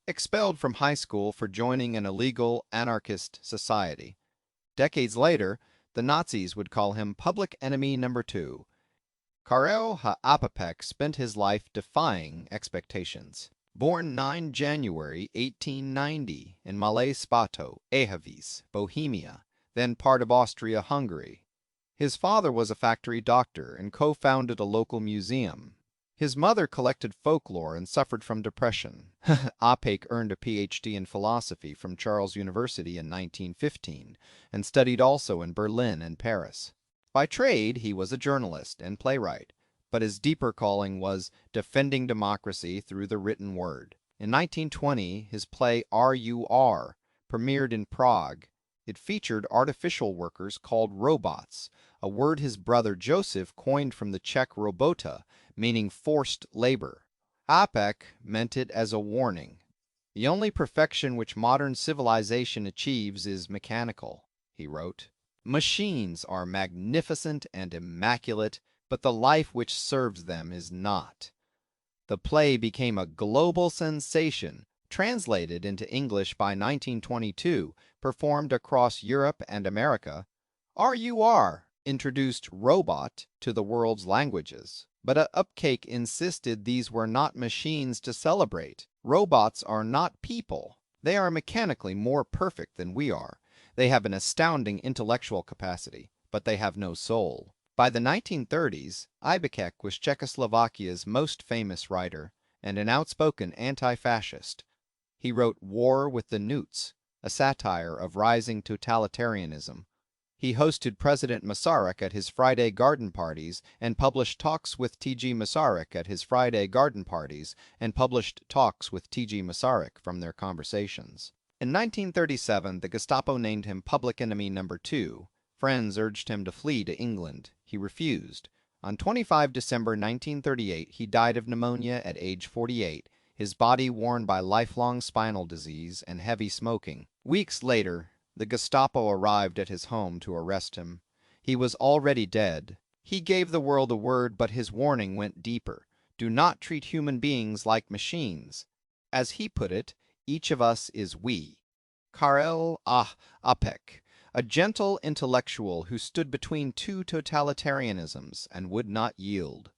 expelled from high school for joining an illegal anarchist society. Decades later, the Nazis would call him public enemy number two. Karel Čapek spent his life defying expectations. Born 9 January 1890 in Malé Spato, Ehavice, Bohemia, then part of Austria-Hungary. His father was a factory doctor and co-founded a local museum. His mother collected folklore and suffered from depression. Čapek earned a PhD in philosophy from Charles University in 1915 and studied also in Berlin and Paris. By trade, he was a journalist and playwright, but his deeper calling was defending democracy through the written word. In 1920, his play R.U.R. premiered in Prague. It featured artificial workers called robots, a word his brother Joseph coined from the Czech robota, meaning forced labor. Čapek meant it as a warning. The only perfection which modern civilization achieves is mechanical, he wrote. Machines are magnificent and immaculate, but the life which serves them is not. The play became a global sensation, translated into English by 1922, performed across Europe and America. R.U.R. introduced robot to the world's languages, but Čapek insisted these were not machines to celebrate. Robots are not people. They are mechanically more perfect than we are. They have an astounding intellectual capacity, but they have no soul. By the 1930s, Čapek was Czechoslovakia's most famous writer and an outspoken anti-fascist. He wrote War with the Newts, a satire of rising totalitarianism. He hosted President Masaryk at his Friday garden parties and published Talks with T.G. Masaryk at his Friday garden parties and published Talks with T.G. Masaryk from their conversations. In 1937, the Gestapo named him public enemy number two. Friends urged him to flee to England. He refused. On 25 December 1938, he died of pneumonia at age 48, his body worn by lifelong spinal disease and heavy smoking. Weeks later, the Gestapo arrived at his home to arrest him. He was already dead. He gave the world a word, but his warning went deeper. Do not treat human beings like machines. As he put it, each of us is we. Karel Čapek, a gentle intellectual who stood between two totalitarianisms and would not yield.